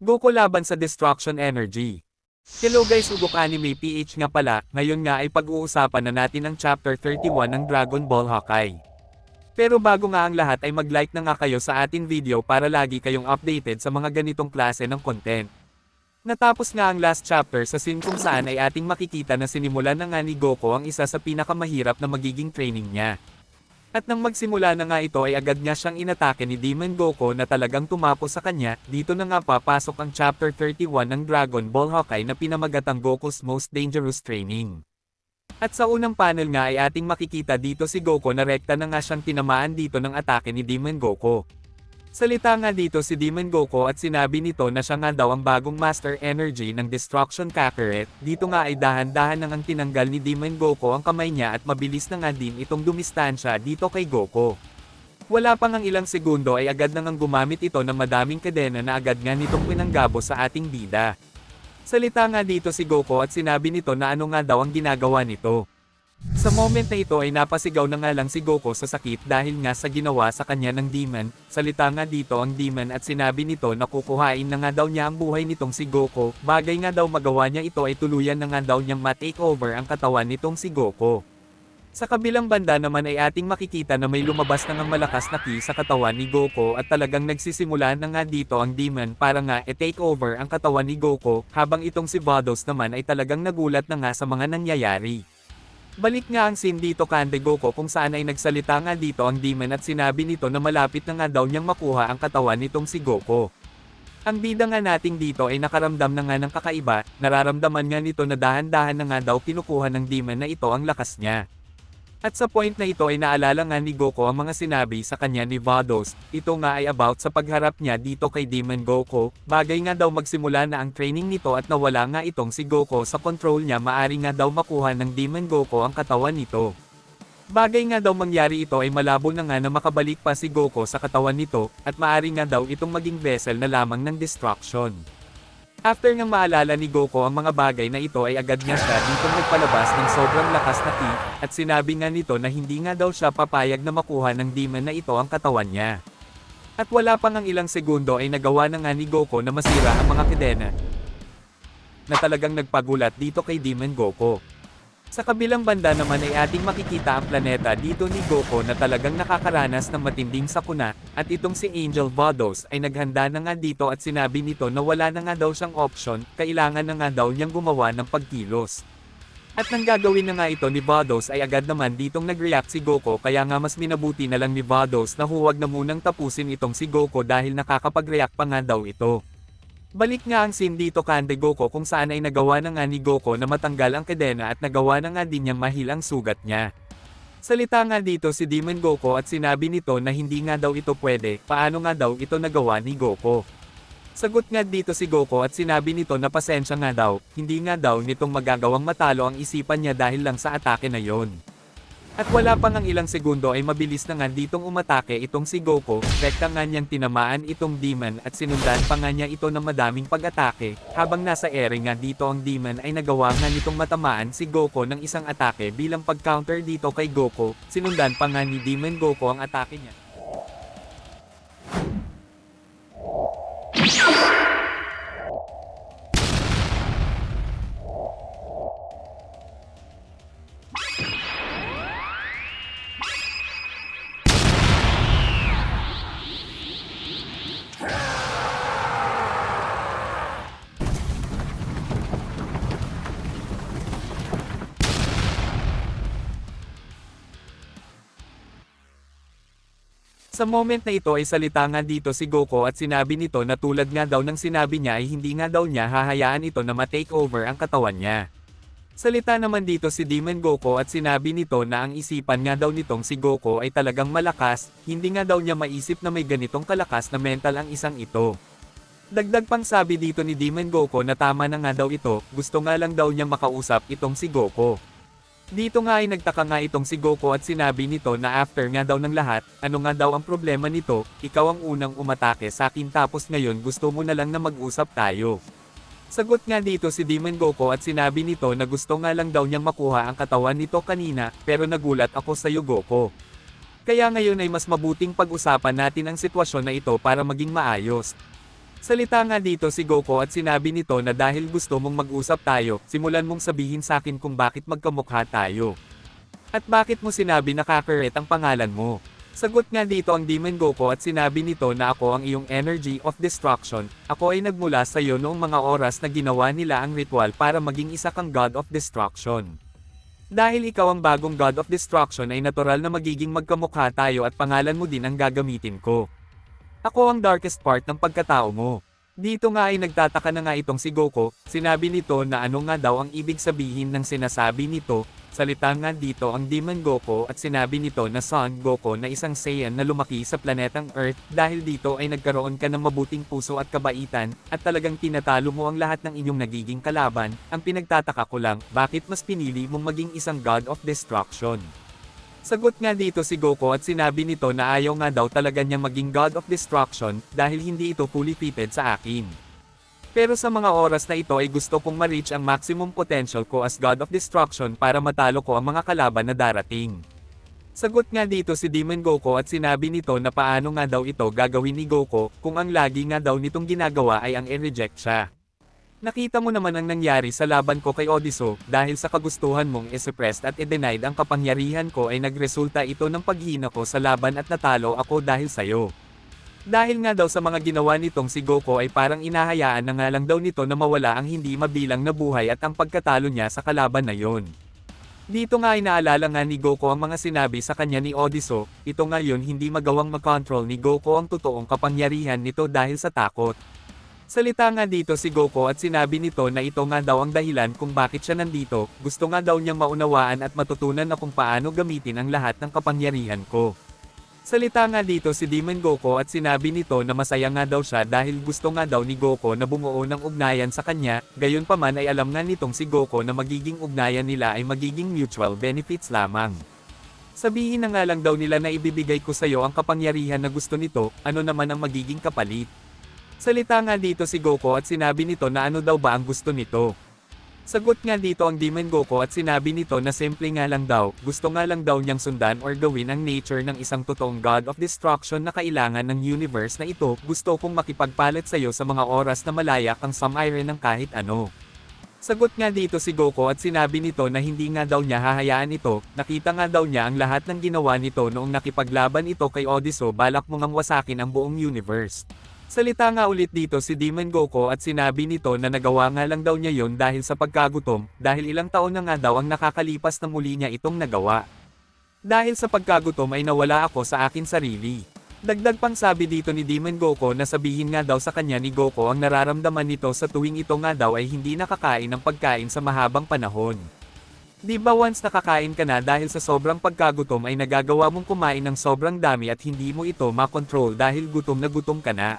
Goku laban sa Destruction Energy. Hello guys, Ugok Anime PH nga pala, ngayon nga ay pag-uusapan na natin ang Chapter 31 ng Dragon Ball Hawkeye. Pero bago nga ang lahat ay mag-like na nga kayo sa ating video para lagi kayong updated sa mga ganitong klase ng content. Natapos nga ang last chapter sa scene kung saan ay ating makikita na sinimulan na nga ni Goku ang isa sa pinakamahirap na magiging training niya. At nang magsimula na nga ito ay agad niya siyang inatake ni Demon Goku na talagang tumapos sa kanya, dito na nga papasok ang Chapter 31 ng Dragon Ball Hawkeye na pinamagatang Goku's Most Dangerous Training. At sa unang panel nga ay ating makikita dito si Goku na rekta na nga siyang tinamaan dito ng atake ni Demon Goku. Salita nga dito si Demon Goku at sinabi nito na siya nga daw ang bagong Master Energy ng Destruction Kakarot. Dito nga ay dahan-dahan nang ang tinanggal ni Demon Goku ang kamay niya at mabilis na nga din itong dumistansya dito kay Goku. Wala pang ang ilang segundo ay agad nang gumamit ito ng madaming kadena na agad nga nitong pinanggabo sa ating bida. Salita nga dito si Goku at sinabi nito na ano nga daw ang ginagawa nito. Sa moment na ito ay napasigaw na nga lang si Goku sa sakit dahil nga sa ginawa sa kanya ng demon. Salita nga dito ang demon at sinabi nito na kukuhain na nga daw niya ang buhay nitong si Goku. Bagay nga daw magawa niya ito ay tuluyan na nga daw niyang ma-takeover ang katawan nitong si Goku. Sa kabilang banda naman ay ating makikita na may lumabas na ngang malakas na ki sa katawan ni Goku at talagang nagsisimula na nga dito ang demon para nga i-takeover ang katawan ni Goku, habang itong si Vados naman ay talagang nagulat na nga sa mga nangyayari. Balik nga ang scene dito kande Goku kung saan ay nagsalita nga dito ang demon at sinabi nito na malapit na nga daw niyang makuha ang katawan nitong si Goku. Ang bida nga nating dito ay nakaramdam na nga ng kakaiba, nararamdaman nga nito na dahan-dahan na nga daw kinukuha ng demon na ito ang lakas niya. At sa point na ito ay naalala nga ni Goku ang mga sinabi sa kanya ni Vados. Ito nga ay about sa pagharap niya dito kay Demon Goku. Bagay nga daw magsimula na ang training nito at nawala nga itong si Goku sa control niya, maari nga daw makuha ng Demon Goku ang katawan nito. Bagay nga daw mangyari ito ay malabo na nga na makabalik pa si Goku sa katawan nito, at maari nga daw itong maging vessel na lamang ng destruction. After ngang maalala ni Goku ang mga bagay na ito ay agad nga siya ditong nagpalabas ng sobrang lakas na ki, at sinabi nga nito na hindi nga daw siya papayag na makuha ng demon na ito ang katawan niya. At wala pang ang ilang segundo ay nagawa na nga ni Goku na masira ang mga kadena na talagang nagpagulat dito kay Demon Goku. Sa kabilang banda naman ay ating makikita ang planeta dito ni Goku na talagang nakakaranas ng matinding sakuna, at itong si Angel Vados ay naghanda na nga dito at sinabi nito na wala na nga daw siyang option, kailangan na nga daw niyang gumawa ng pagkilos. At nang gagawin na nga ito ni Vados ay agad naman ditong nag-react si Goku, kaya nga mas minabuti na lang ni Vados na huwag na munang tapusin itong si Goku dahil nakakapag-react pa nga daw ito. Balik nga ang scene dito kande Goku kung saan ay nagawa na nga ni Goku na matanggal ang kadena at nagawa na nga din niyang mahil ang sugat niya. Salita nga dito si Demon Goku at sinabi nito na hindi nga daw ito pwede, paano nga daw ito nagawa ni Goku. Sagot nga dito si Goku at sinabi nito na pasensya nga daw, hindi nga daw nitong magagawang matalo ang isipan niya dahil lang sa atake na yon. At wala pang ang ilang segundo ay mabilis na nga ditong umatake itong si Goku, rekta nga niyang tinamaan itong demon at sinundan pa nga niya ito ng madaming pag-atake, habang nasa ere nga dito ang demon ay nagawa nga nitong matamaan si Goku ng isang atake bilang pag-counter dito kay Goku, sinundan pa nga ni Demon Goku ang atake niya. Sa moment na ito ay salita nga dito si Goku at sinabi nito na tulad nga daw ng sinabi niya ay hindi nga daw niya hahayaan ito na ma-takeover ang katawan niya. Salita naman dito si Demon Goku at sinabi nito na ang isipan nga daw nitong si Goku ay talagang malakas, hindi nga daw niya maisip na may ganitong kalakas na mental ang isang ito. Dagdag pang sabi dito ni Demon Goku na tama na nga daw ito, gusto nga lang daw niyang makausap itong si Goku. Dito nga ay nagtaka nga itong si Goku at sinabi nito na after nga daw ng lahat, ano nga daw ang problema nito, ikaw ang unang umatake sa akin tapos ngayon gusto mo na lang na mag-usap tayo. Sagot nga dito si Demon Goku at sinabi nito na gusto nga lang daw niyang makuha ang katawan nito kanina, pero nagulat ako sa iyo Goku. Kaya ngayon ay mas mabuting pag-usapan natin ang sitwasyon na ito para maging maayos. Salita nga dito si Goku at sinabi nito na dahil gusto mong mag-usap tayo, simulan mong sabihin sa akin kung bakit magkamukha tayo. At bakit mo sinabi na Kakarot ang pangalan mo? Sagot nga dito ang Demon Goku at sinabi nito na ako ang iyong energy of destruction, ako ay nagmula sa iyo noong mga oras na ginawa nila ang ritual para maging isa kang God of Destruction. Dahil ikaw ang bagong God of Destruction ay natural na magiging magkamukha tayo at pangalan mo din ang gagamitin ko. Ako ang darkest part ng pagkatao mo. Dito nga ay nagtataka na nga itong si Goku, sinabi nito na ano nga daw ang ibig sabihin ng sinasabi nito, salita nga dito ang Demon Goku at sinabi nito na Son Goku na isang Saiyan na lumaki sa planetang Earth dahil dito ay nagkaroon ka ng mabuting puso at kabaitan, at talagang tinatalo mo ang lahat ng inyong nagiging kalaban, ang pinagtataka ko lang, bakit mas pinili mong maging isang God of Destruction? Sagot nga dito si Goku at sinabi nito na ayaw nga daw talaga niya maging God of Destruction dahil hindi ito fully fitted sa akin. Pero sa mga oras na ito ay gusto kong ma-reach ang maximum potential ko as God of Destruction para matalo ko ang mga kalaban na darating. Sagot nga dito si Demon Goku at sinabi nito na paano nga daw ito gagawin ni Goku kung ang lagi nga daw nitong ginagawa ay ang i-reject siya. Nakita mo naman ang nangyari sa laban ko kay Odiso, dahil sa kagustuhan mong i-suppressed at i-denied ang kapangyarihan ko ay nagresulta ito ng paghina ko sa laban at natalo ako dahil sayo. Dahil nga daw sa mga ginawa nitong si Goku ay parang inahayaan na nga lang daw nito na mawala ang hindi mabilang na buhay at ang pagkatalo niya sa kalaban na yon. Dito nga ay naalala nga ni Goku ang mga sinabi sa kanya ni Odiso, ito ngayon hindi magawang makontrol ni Goku ang totoong kapangyarihan nito dahil sa takot. Salita nga dito si Goku at sinabi nito na ito nga daw ang dahilan kung bakit siya nandito, gusto nga daw niyang maunawaan at matutunan na kung paano gamitin ang lahat ng kapangyarihan ko. Salita nga dito si Demon Goku at sinabi nito na masaya nga daw siya dahil gusto nga daw ni Goku na bumuo ng ugnayan sa kanya, gayon pa man ay alam nga nitong si Goku na magiging ugnayan nila ay magiging mutual benefits lamang. Sabihin na nga lang daw nila na ibibigay ko sa iyo ang kapangyarihan na gusto nito, ano naman ang magiging kapalit? Salita nga dito si Goku at sinabi nito na ano daw ba ang gusto nito. Sagot nga dito ang Demon Goku at sinabi nito na simple nga lang daw, gusto nga lang daw niyang sundan or gawin ang nature ng isang totoong God of Destruction na kailangan ng universe na ito, gusto kong makipagpalit sa iyo sa mga oras na malaya kang sumairen ng kahit ano. Sagot nga dito si Goku at sinabi nito na hindi nga daw niya hahayaan ito, nakita nga daw niya ang lahat ng ginawa nito noong nakipaglaban ito kay Odiso balak mo ngang wasakin ang buong universe. Salita nga ulit dito si Demon Goku at sinabi nito na nagawa nga lang daw niya yon dahil sa pagkagutom, dahil ilang taon na nga daw ang nakakalipas na muli niya itong nagawa. Dahil sa pagkagutom ay nawala ako sa akin sarili. Dagdag pang sabi dito ni Demon Goku na sabihin nga daw sa kanya ni Goku ang nararamdaman nito sa tuwing ito nga daw ay hindi nakakain ng pagkain sa mahabang panahon. Di ba once nakakain ka na dahil sa sobrang pagkagutom ay nagagawa mong kumain ng sobrang dami at hindi mo ito makontrol dahil gutom na gutom ka na.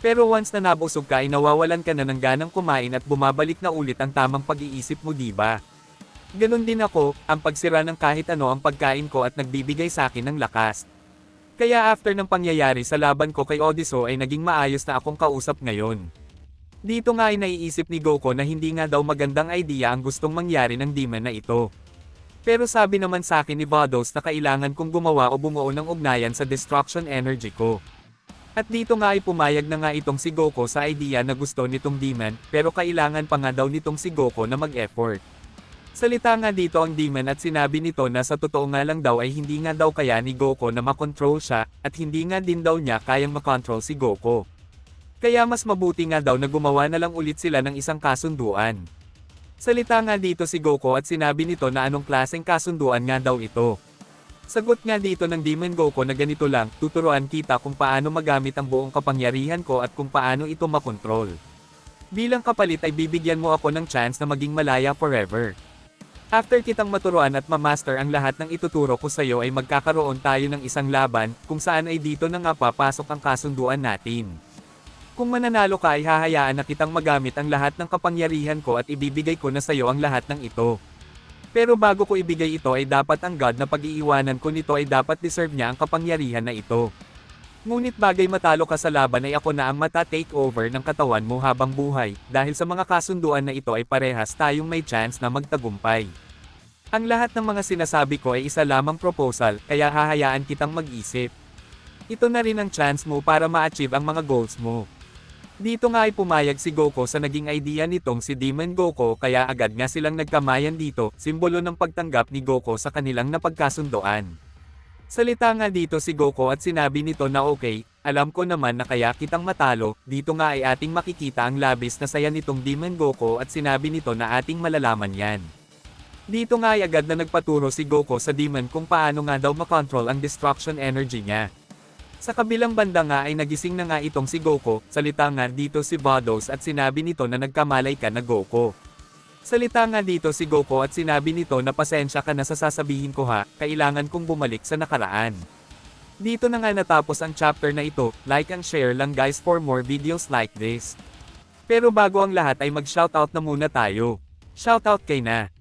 Pero once na nabusog ka ay nawawalan ka na ng ganang kumain at bumabalik na ulit ang tamang pag-iisip mo, diba? Ganon din ako, ang pagsira ng kahit ano ang pagkain ko at nagbibigay sa akin ng lakas. Kaya after ng pangyayari sa laban ko kay Odiso ay naging maayos na akong kausap ngayon. Dito nga ay naiisip ni Goku na hindi nga daw magandang idea ang gustong mangyari ng demon na ito. Pero sabi naman sa akin ni Vados na kailangan kong gumawa o bumuo ng ugnayan sa destruction energy ko. At dito nga ay pumayag na nga itong si Goku sa idea na gusto nitong demon, pero kailangan pa nga daw nitong si Goku na mag-effort. Salita nga dito ang demon at sinabi nito na sa totoo nga lang daw ay hindi nga daw kaya ni Goku na makontrol siya, at hindi nga din daw niya kayang makontrol si Goku. Kaya mas mabuti nga daw na gumawa na lang ulit sila ng isang kasunduan. Salita nga dito si Goku at sinabi nito na anong klaseng kasunduan nga daw ito. Sagot nga dito ng Demon Goku na ganito lang, tuturuan kita kung paano magamit ang buong kapangyarihan ko at kung paano ito makontrol. Bilang kapalit ay bibigyan mo ako ng chance na maging malaya forever. After kitang maturuan at mamaster ang lahat ng ituturo ko sa iyo ay magkakaroon tayo ng isang laban, kung saan ay dito na nga papasok ang kasunduan natin. Kung mananalo ka ay hahayaan na kitang magamit ang lahat ng kapangyarihan ko at ibibigay ko na sa iyo ang lahat ng ito. Pero bago ko ibigay ito ay dapat ang God na pag-iiwanan ko nito ay dapat deserve niya ang kapangyarihan na ito. Ngunit bagay matalo ka sa laban ay ako na ang mata-take over ng katawan mo habang buhay, dahil sa mga kasunduan na ito ay parehas tayong may chance na magtagumpay. Ang lahat ng mga sinasabi ko ay isa lamang proposal, kaya hahayaan kitang mag-isip. Ito na rin ang chance mo para ma-achieve ang mga goals mo. Dito nga ay pumayag si Goku sa naging idea nitong si Demon Goku kaya agad nga silang nagkamayan dito, simbolo ng pagtanggap ni Goku sa kanilang napagkasundoan. Salita nga dito si Goku at sinabi nito na okay, alam ko naman na kaya kitang matalo, dito nga ay ating makikita ang labis na saya nitong Demon Goku at sinabi nito na ating malalaman yan. Dito nga ay agad na nagpaturo si Goku sa Demon kung paano nga daw makontrol ang destruction energy niya. Sa kabilang banda nga ay nagising na nga itong si Goku, salita nga dito si Vados at sinabi nito na nagkamalay ka na Goku. Salita nga dito si Goku at sinabi nito na pasensya ka na sa sasabihin ko ha, kailangan kong bumalik sa nakaraan. Dito na nga natapos ang chapter na ito, like and share lang guys for more videos like this. Pero bago ang lahat ay mag-shoutout na muna tayo. Shoutout kay na